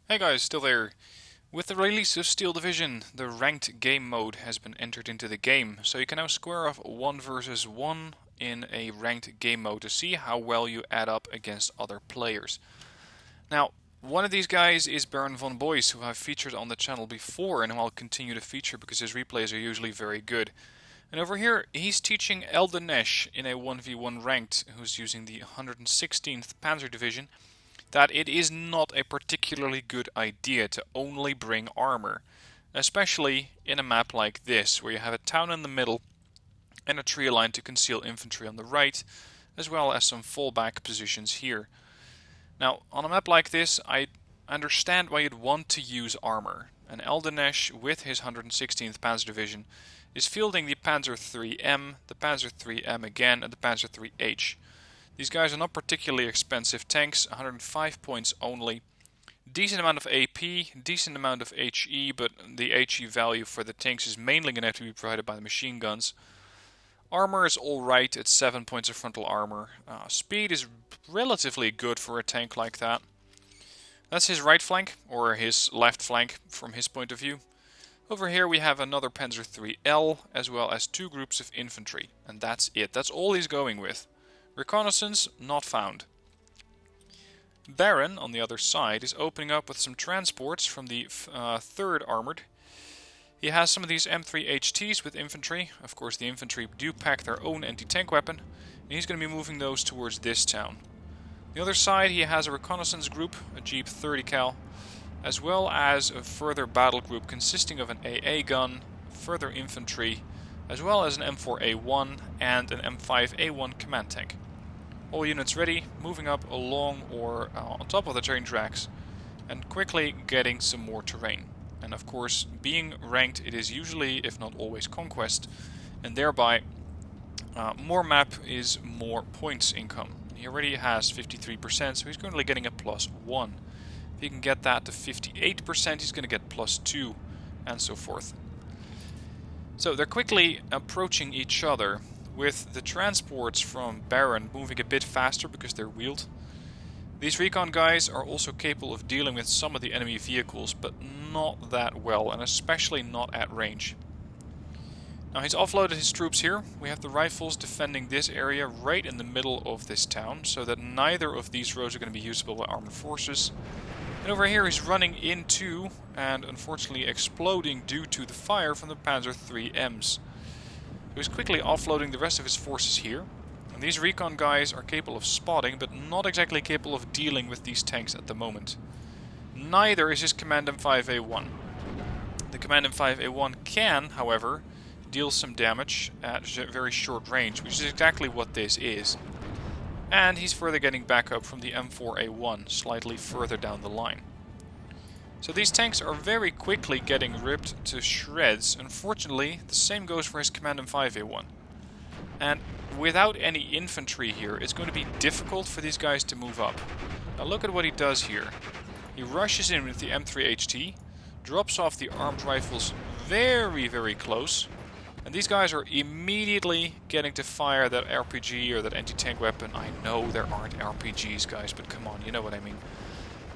Hey guys, still there. With the release of Steel Division, the ranked game mode has been entered into the game, so you can now square off 1 versus 1 in a ranked game mode to see how well you add up against other players. Now, one of these guys is Baron von Boyce, who I've featured on the channel before and who I'll continue to feature because his replays are usually very good. And over here, he's teaching Eldenesh in a 1v1 ranked, who's using the 116th Panzer Division, that it is not a particularly good idea to only bring armor, especially in a map like this, where you have a town in the middle and a tree line to conceal infantry on the right, as well as some fallback positions here. Now, on a map like this, I understand why you'd want to use armor, and Eldenesh, with his 116th Panzer Division, is fielding the Panzer III-M, the Panzer III-M again, and the Panzer III-H. These guys are not particularly expensive tanks, 105 points only. Decent amount of AP, decent amount of HE, but the HE value for the tanks is mainly going to have to be provided by the machine guns. Armor is alright at 7 points of frontal armor. Speed is relatively good for a tank like that. That's his right flank, or his left flank from his point of view. Over here we have another Panzer III-L, as well as 2 groups of infantry. And that's it. That's all he's going with. Reconnaissance not found. Baron, on the other side, is opening up with some transports from the 3rd Armored. He has some of these M3HTs with infantry. Of course, the infantry do pack their own anti-tank weapon, and he's going to be moving those towards this town. On the other side, he has a reconnaissance group, a Jeep 30 cal, as well as a further battle group consisting of an AA gun, further infantry, as well as an M4A1 and an M5A1 command tank. All units ready, moving up along or on top of the train tracks, and quickly getting some more terrain. And of course, being ranked, it is usually, if not always, conquest, and thereby more map is more points income. He already has 53%, so he's currently getting a +1. If he can get that to 58%, he's going to get +2, and so forth. So they're quickly approaching each other, with the transports from Baron moving a bit faster because they're wheeled. These recon guys are also capable of dealing with some of the enemy vehicles, but not that well, and especially not at range. Now he's offloaded his troops here. We have the rifles defending this area right in the middle of this town, so that neither of these roads are going to be usable by armored forces. And over here he's running into, and unfortunately exploding due to the fire from the Panzer III-Ms. He's quickly offloading the rest of his forces here. And these recon guys are capable of spotting, but not exactly capable of dealing with these tanks at the moment. Neither is his Command M5A1. The Command M5A1 can, however, deal some damage at very short range, which is exactly what this is. And he's further getting backup from the M4A1, slightly further down the line. So these tanks are very quickly getting ripped to shreds. Unfortunately, the same goes for his Command M5A1. And without any infantry here, it's going to be difficult for these guys to move up. Now look at what he does here. He rushes in with the M3HT, drops off the armed rifles very, very close, and these guys are immediately getting to fire that RPG or that anti-tank weapon. I know there aren't RPGs, guys, but come on, you know what I mean.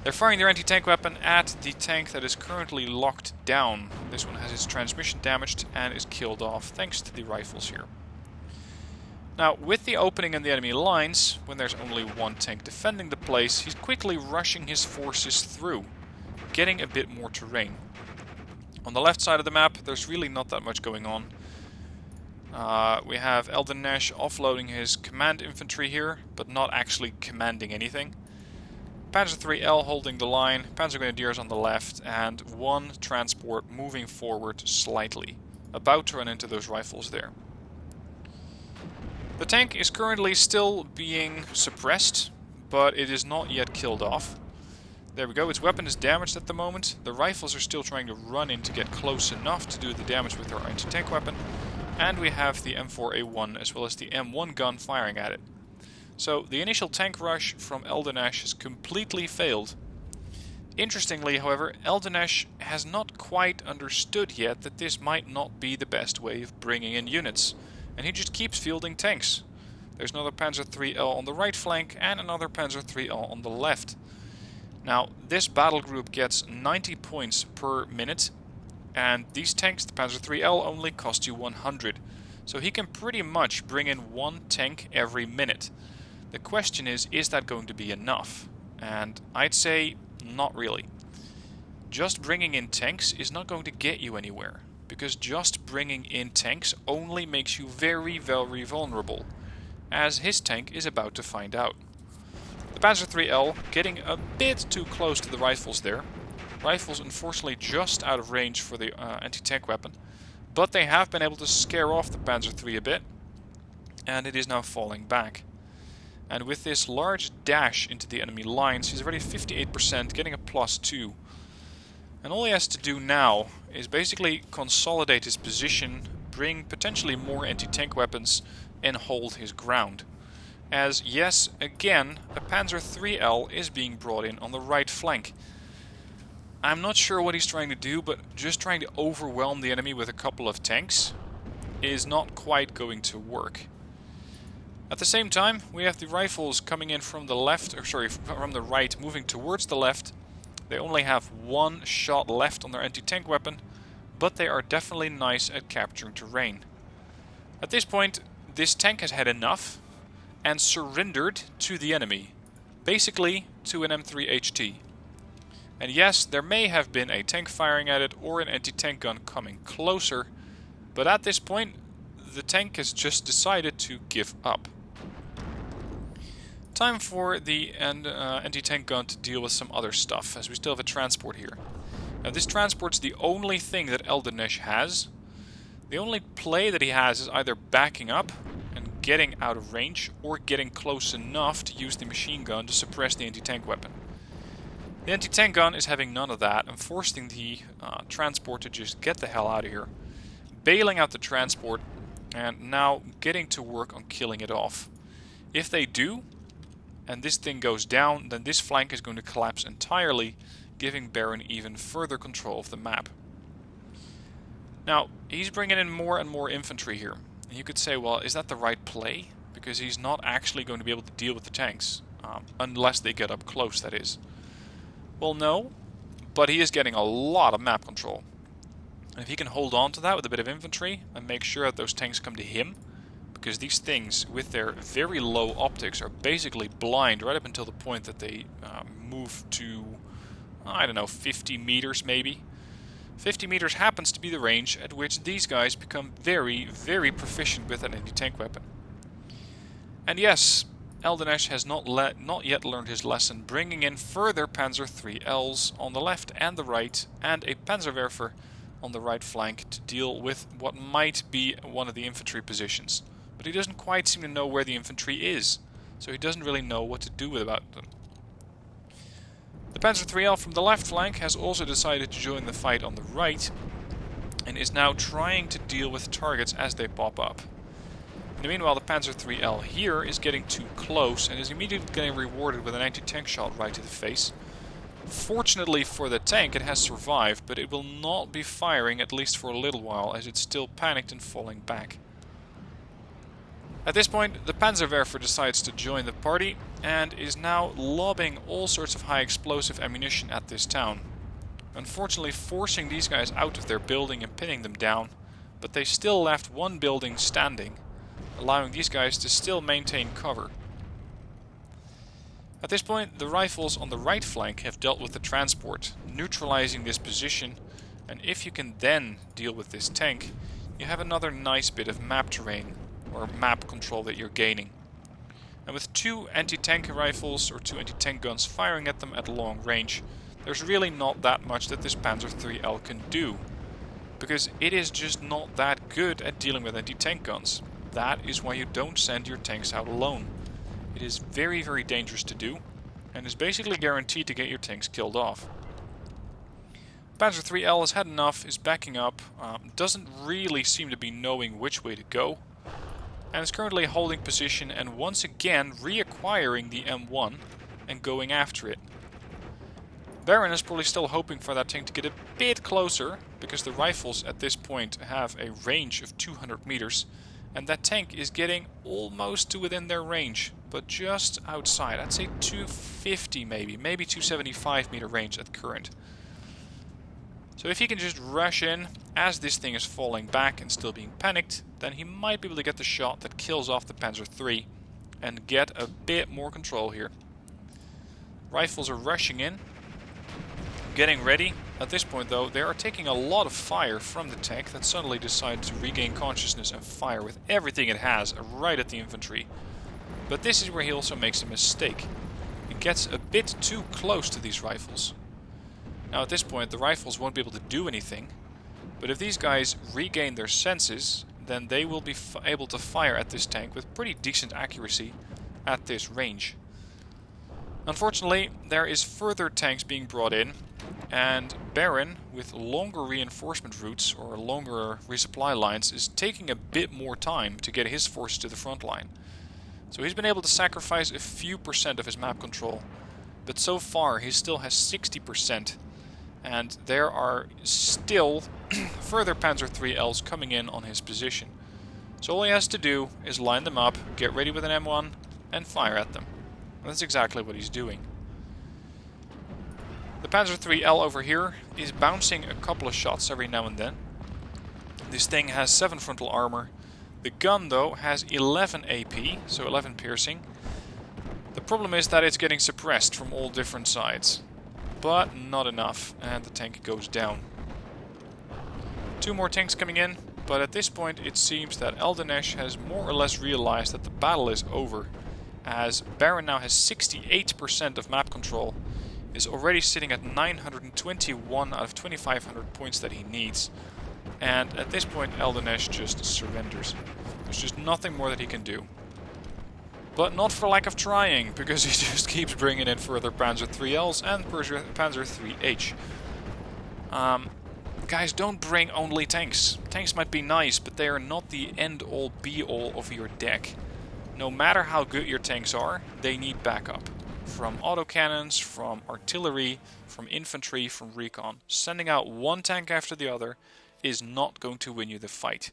They're firing their anti-tank weapon at the tank that is currently locked down. This one has its transmission damaged and is killed off thanks to the rifles here. Now, with the opening in the enemy lines, when there's only one tank defending the place, he's quickly rushing his forces through, getting a bit more terrain. On the left side of the map, there's really not that much going on. We have Eldenesh offloading his command infantry here, but not actually commanding anything. Panzer III-L holding the line, Panzer Grenadiers on the left, and one transport moving forward slightly, about to run into those rifles there. The tank is currently still being suppressed, but it is not yet killed off. There we go, its weapon is damaged at the moment. The rifles are still trying to run in to get close enough to do the damage with their anti-tank weapon. And we have the M4A1 as well as the M1 gun firing at it. So the initial tank rush from Eldenesh has completely failed. Interestingly, however, Eldenesh has not quite understood yet that this might not be the best way of bringing in units, and he just keeps fielding tanks. There's another Panzer III-L on the right flank and another Panzer III-L on the left. Now, this battle group gets 90 points per minute, and these tanks, the Panzer IIIL, only cost you 100. So he can pretty much bring in one tank every minute. The question is that going to be enough? And I'd say not really. Just bringing in tanks is not going to get you anywhere, because just bringing in tanks only makes you very, very vulnerable, as his tank is about to find out. The Panzer IIIL getting a bit too close to the rifles there. Rifles unfortunately just out of range for the anti-tank weapon, but they have been able to scare off the Panzer III a bit, and it is now falling back. And with this large dash into the enemy lines, he's already 58%, getting a +2. And all he has to do now is basically consolidate his position, bring potentially more anti-tank weapons, and hold his ground. As, yes, again, a Panzer IIIL is being brought in on the right flank. I'm not sure what he's trying to do, but just trying to overwhelm the enemy with a couple of tanks is not quite going to work. At the same time, we have the rifles coming in from the left, or sorry, from the right, moving towards the left. They only have one shot left on their anti-tank weapon, but they are definitely nice at capturing terrain. At this point, this tank has had enough and surrendered to the enemy, basically to an M3 HT. And yes, there may have been a tank firing at it or an anti-tank gun coming closer, but at this point, the tank has just decided to give up. Time for the anti-tank gun to deal with some other stuff, as we still have a transport here. Now, this transport's the only thing that Eldenesh has. The only play that he has is either backing up and getting out of range, or getting close enough to use the machine gun to suppress the anti-tank weapon. The anti-tank gun is having none of that and forcing the transport to just get the hell out of here, bailing out the transport, and now getting to work on killing it off. If they do, and this thing goes down, then this flank is going to collapse entirely, giving Baron even further control of the map. Now, he's bringing in more and more infantry here. And you could say, well, is that the right play? Because he's not actually going to be able to deal with the tanks, unless they get up close, that is. Well, no, but he is getting a lot of map control. And if he can hold on to that with a bit of infantry, and make sure that those tanks come to him, because these things, with their very low optics, are basically blind right up until the point that they move to, I don't know, 50 meters maybe. 50 meters happens to be the range at which these guys become very, very proficient with an anti-tank weapon. And yes, Eldenesh has not yet learned his lesson, bringing in further Panzer IIILs on the left and the right, and a Panzerwerfer on the right flank to deal with what might be one of the infantry positions. But he doesn't quite seem to know where the infantry is, so he doesn't really know what to do about them. The Panzer IIIL from the left flank has also decided to join the fight on the right, and is now trying to deal with targets as they pop up. In the meanwhile, the Panzer IIIL here is getting too close and is immediately getting rewarded with an anti-tank shot right to the face. Fortunately for the tank, it has survived, but it will not be firing at least for a little while, as it's still panicked and falling back. At this point, the Panzerwerfer decides to join the party and is now lobbing all sorts of high explosive ammunition at this town. Unfortunately, forcing these guys out of their building and pinning them down, but they still left one building standing, allowing these guys to still maintain cover. At this point, the rifles on the right flank have dealt with the transport, neutralizing this position, and if you can then deal with this tank, you have another nice bit of map terrain, or map control that you're gaining. And with two anti-tank rifles or two anti-tank guns firing at them at long range, there's really not that much that this Panzer IIIL can do, because it is just not that good at dealing with anti-tank guns. That is why you don't send your tanks out alone. It is very, very dangerous to do, and is basically guaranteed to get your tanks killed off. Panzer IIIL has had enough, is backing up, doesn't really seem to be knowing which way to go, and is currently holding position and once again reacquiring the M1 and going after it. Baron is probably still hoping for that tank to get a bit closer, because the rifles at this point have a range of 200 meters, And that tank is getting almost to within their range, but just outside. I'd say 250 maybe 275 meter range at current. So if he can just rush in as this thing is falling back and still being panicked, then he might be able to get the shot that kills off the Panzer III and get a bit more control here. Rifles are rushing in, getting ready. At this point though, they are taking a lot of fire from the tank that suddenly decides to regain consciousness and fire with everything it has right at the infantry. But this is where he also makes a mistake. He gets a bit too close to these rifles. Now at this point the rifles won't be able to do anything, but if these guys regain their senses, then they will be able to fire at this tank with pretty decent accuracy at this range. Unfortunately, there is further tanks being brought in, and Baron, with longer reinforcement routes or longer resupply lines, is taking a bit more time to get his forces to the front line. So he's been able to sacrifice a few percent of his map control, but so far he still has 60%. And there are still further Panzer III's coming in on his position. So all he has to do is line them up, get ready with an M1, and fire at them. And that's exactly what he's doing. The Panzer IIIL over here is bouncing a couple of shots every now and then. This thing has 7 frontal armor. The gun, though, has 11 AP, so 11 piercing. The problem is that it's getting suppressed from all different sides. But not enough, and the tank goes down. 2 more tanks coming in, but at this point it seems that Eldenesh has more or less realized that the battle is over, as Baron now has 68% of map control, is already sitting at 921 out of 2500 points that he needs, and at this point Eldenesh just surrenders. There's just nothing more that he can do. But not for lack of trying, because he just keeps bringing in further Panzer IIILs and Panzer IIIH. Guys, don't bring only tanks. Tanks might be nice, but they are not the end-all be-all of your deck. No matter how good your tanks are, they need backup. From autocannons, from artillery, from infantry, from recon. Sending out one tank after the other is not going to win you the fight.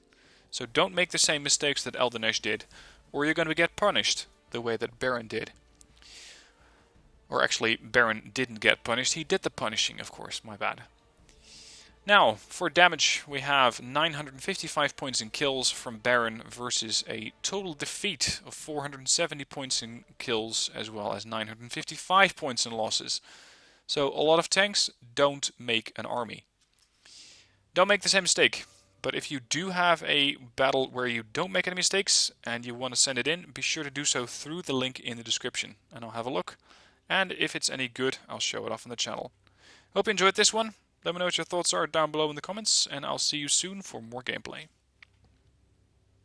So don't make the same mistakes that Eldenesh did, or you're going to get punished the way that Baron did. Or actually, Baron didn't get punished. He did the punishing, of course. My bad. Now, for damage, we have 955 points in kills from Baron versus a total defeat of 470 points in kills, as well as 955 points in losses. So a lot of tanks don't make an army. Don't make the same mistake. But if you do have a battle where you don't make any mistakes and you want to send it in, be sure to do so through the link in the description, and I'll have a look. And if it's any good, I'll show it off on the channel. Hope you enjoyed this one. Let me know what your thoughts are down below in the comments, and I'll see you soon for more gameplay.